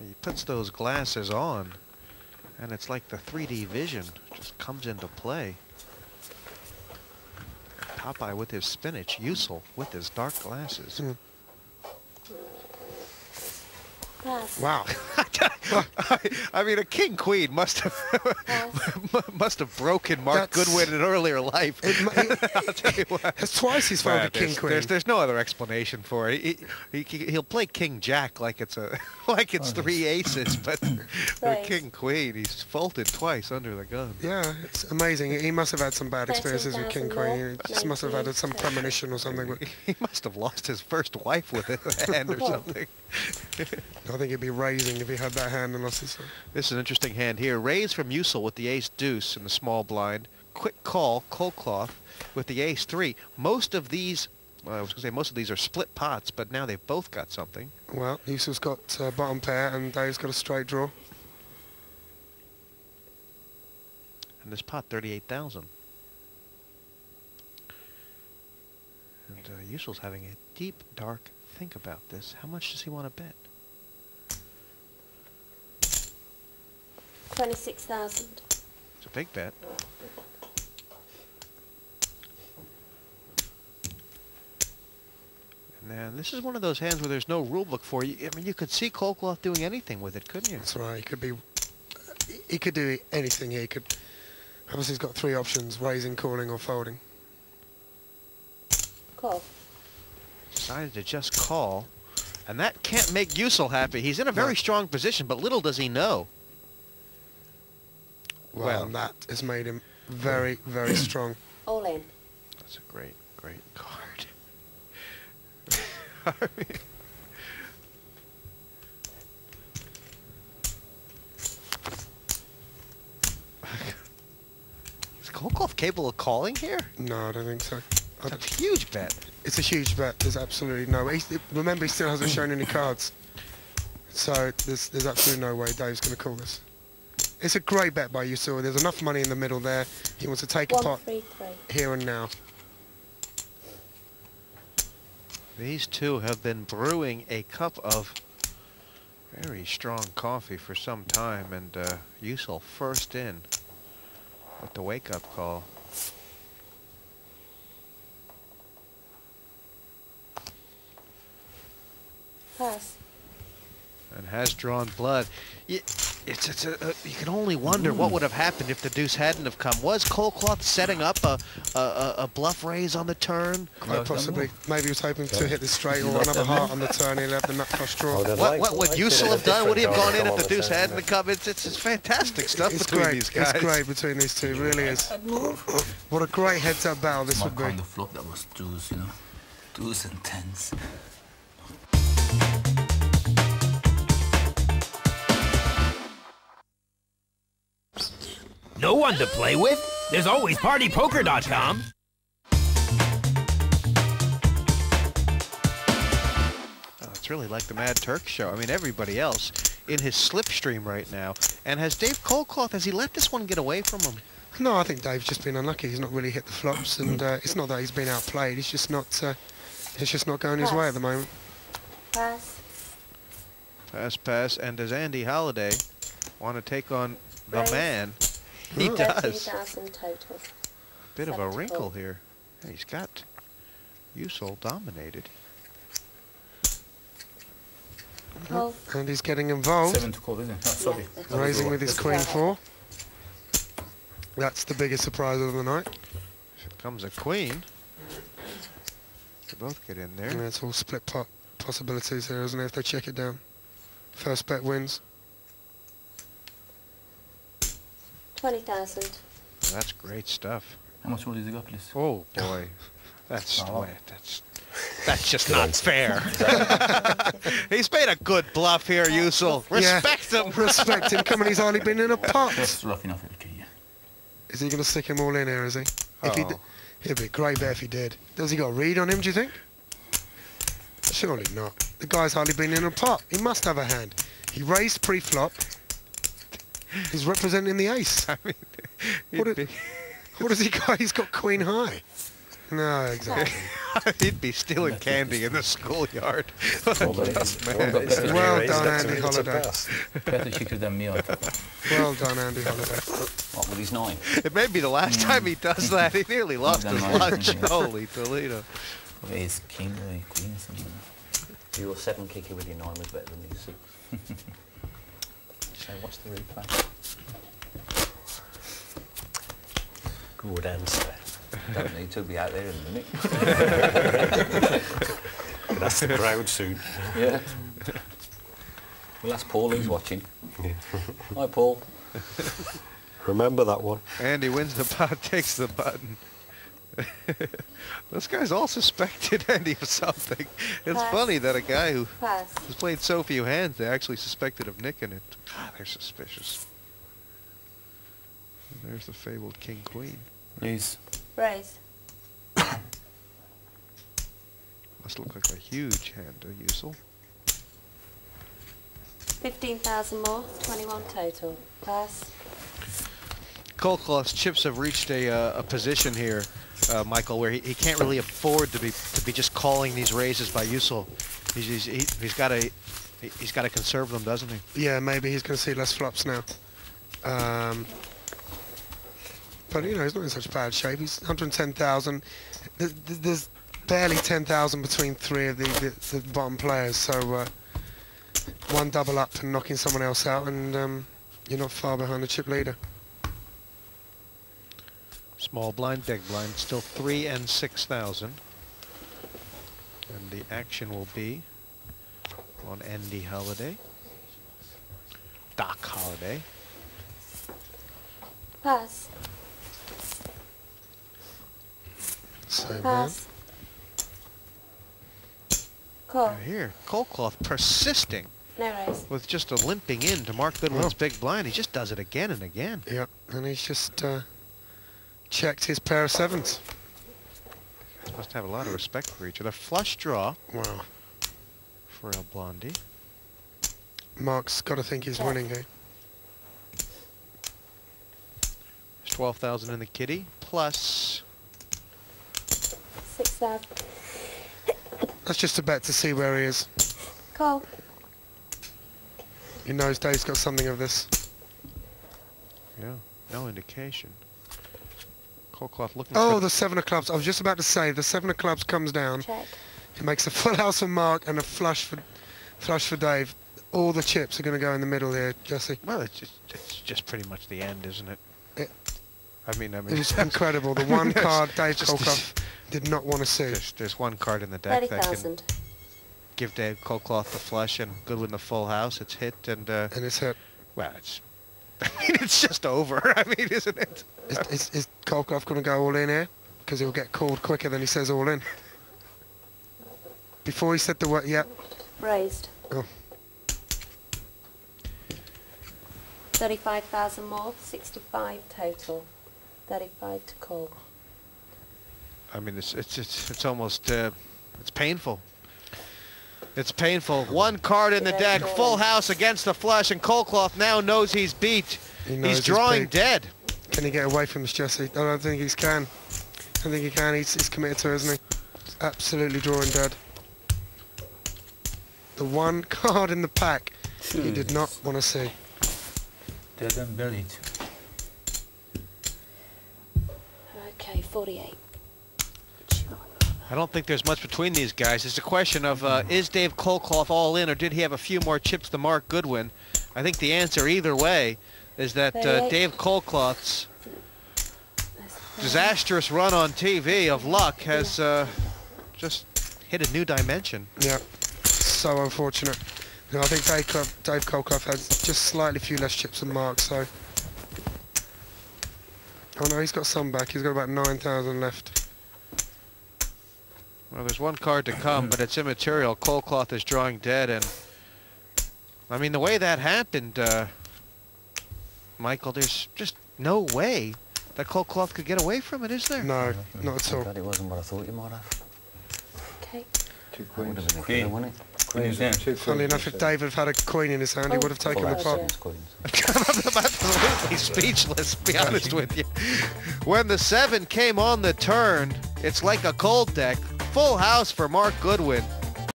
He puts those glasses on, and it's like the 3D vision just comes into play. Popeye with his spinach, Usul with his dark glasses. Pass. Wow. I mean, a king-queen must have broken Mark Goodwin in earlier life. I'll tell you what. That's twice he's found a king-queen. There's no other explanation for it. He'll play king-jack like it's three aces, but Right. king-queen, he's faulted twice under the gun. Yeah, it's amazing. He must have had some bad experiences with 13,000 king-queen. more. He just must have had some premonition or something. He must have lost his first wife with a hand or something. I think he'd be raising if he had that hand and lost his. This is an interesting hand here. Raise from Usul with the ace-deuce in the small blind. Quick call, Colcloth with the ace-3. Most of these, well, I was going to say most of these are split pots, but now they've both got something. Well, Usul's got bottom pair and Dave's got a straight draw. And this pot, 38,000. And Usul's having a deep, dark think about this. How much does he want to bet? 26,000. It's a big bet. And then this is one of those hands where there's no rule book for you. I mean, you could see Colcloth doing anything with it, couldn't you? That's right. He could do anything here. He could. Obviously, he's got three options: raising, calling, or folding. Call. Decided to just call. And that can't make Usul happy. He's in a very strong position, but little does he know. Well, and that has made him very, very strong. All in. That's a great, great card. I mean, is Colcloth capable of calling here? No, I don't think so. It's a huge bet. It's a huge bet. There's absolutely no way. Remember, he still hasn't shown any cards. So there's absolutely no way Dave's going to call this. It's a great bet by Usul. There's enough money in the middle there. He wants to take a pot 133. here and now. These two have been brewing a cup of very strong coffee for some time, and Usul first in with the wake-up call. Pass. And has drawn blood. You can only wonder what would have happened if the deuce hadn't have come. Was Colcloth setting up a bluff raise on the turn? Quite possibly. Maybe he was hoping to hit the straight or another heart on the turn. He'll have the nut flush draw. What would Usul have done? Would he have gone in if the deuce hadn't have come? It's fantastic stuff between these guys. It's great between these two, really is. What a great heads-up battle this would be. On the flop that was deuce, you know, deuce and tens. No one to play with? There's always PartyPoker.com. It's really like the Mad Turk show. I mean, everybody else in his slipstream right now. And has Dave Colcloth, has he let this one get away from him? No, I think Dave's just been unlucky. He's not really hit the flops, and it's not that he's been outplayed. He's just not going his way at the moment. Pass. Pass, pass. And does Andy Holliday want to take on the Raise. man? He does. 13,000 total. Bit of a 74. wrinkle here. He's got Usul dominated. Call. And he's getting involved. 7 to call, isn't it? Oh, sorry. Yeah, Raising with his queen 4. That's the biggest surprise of the night. Here comes a queen. They both get in there. And it's all split pot possibilities here, isn't it, if they check it down. First bet wins. 20,000. That's great stuff. How much more did you got, please? Oh boy, that's that's just not fair. He's made a good bluff here, Usul. Respect him. Respect him. Come on, he's hardly been in a pot. That's rough enough, okay, yeah. Is he going to stick him all in here, is he? If he it'd be a great bet if he did. Does he got a read on him, do you think? Surely not. The guy's hardly been in a pot. He must have a hand. He raised pre-flop. He's representing the ace. I mean, What has he got? He's got queen high. No, exactly. He'd be stealing candy in the schoolyard. Well Well done, Andy Holiday. better cheeky than me, I thought. Well done, Andy Holiday. What, with his 9? It may be the last time he does that. He nearly lost Done his nice, lunch. didn't he? Holy Toledo. With his king or queen or something. Your 7 kicker with your 9 was better than his 6. So what's the replay? Good answer. Don't need to be out there in a minute. That's the crowd soon. Yeah. We'll ask Paul, he's watching. Hi, Paul. Remember that one. Andy wins the pot, takes the button. Those guys all suspected Andy of something. It's Pass. funny that a guy who Pass. has played so few hands, they actually suspected of nicking it. God, they're suspicious. And there's the fabled king-queen. Please. Raise. Must look like a huge hand to Usul. 15,000 more. 21 total. Pass. Colcloth's chips have reached a position here, Michael, where he can't really afford to be just calling these raises by Usul. He's got to conserve them, doesn't he? Yeah, maybe he's going to see less flops now. But you know, he's not in such bad shape. He's 110,000. There's barely 10,000 between 3 of the bottom players. So one double up and knocking someone else out, and you're not far behind the chip leader. Small blind, big blind, still 3 and 6,000. And the action will be on Andy Holiday. Doc Holiday. Pass. So Pass. Call. Now here, Colcloth persisting No raise. with just a limping in to Mark Goodwin's big blind. He just does it again and again. Yep, and he's just checked his pair of 7s. Must have a lot of respect for each other. Flush draw Wow. for El Blondie. Mark's got to think he's winning here. There's 12,000 in the kitty, plus 6,000. That's just a bet to see where he is. Call. He knows Dave's got something of this. yeah, no indication. Colcloth looking Oh, for the 7 of clubs. I was just about to say, the 7 of clubs comes down. Check. He makes a full house for Mark and a flush for Dave. All the chips are going to go in the middle here, Jesse. Well, it's just pretty much the end, isn't it? I mean, It was incredible. The one card Dave just- Colclough did not want to see. there's one card in the deck that can 30,000. give Dave Colcloth the flush and Goodwin the full house. It's hit and And it's hit. well, it's I mean, it's just over. I mean, isn't it? Is Colclough going to go all in here? Because he'll get called quicker than he says all in. Before he said the word, yep. Raised. Oh. 35,000 more. 65 total. 35 to call. I mean, it's almost it's painful. It's painful. One card in the deck, full house against the flush, and Colclough now knows he's beat. He knows He's he's drawing beat. dead. Can he get away from this, Jesse? I don't think he can. I think he can. He's committed to it, isn't he? He's absolutely drawing dead. The one card in the pack he did not want to see. Dead and buried. Okay, 48. I don't think there's much between these guys. It's a question of is Dave Colclough all in, or did he have a few more chips than Mark Goodwin? I think the answer either way is that Dave Colclough's disastrous run on TV of luck has just hit a new dimension. Yeah, so unfortunate. No, I think Dave Colclough has just slightly few less chips than Mark, so... Oh no, he's got some back. He's got about 9,000 left. Well, there's one card to come, but it's immaterial. Colclough is drawing dead, and I mean, the way that happened, Michael, there's just no way that Colclough could get away from it, is there? No, not at all. Glad it wasn't what I thought you might have. Okay. That would have been a Queen. killer, wouldn't it? Queen down. Funnily enough, if David had had a queen in his hand, he would have taken the Full pot. house, Queens. I'm absolutely speechless, to be honest with you. When the 7 came on the turn, it's like a cold deck. full house for Mark Goodwin.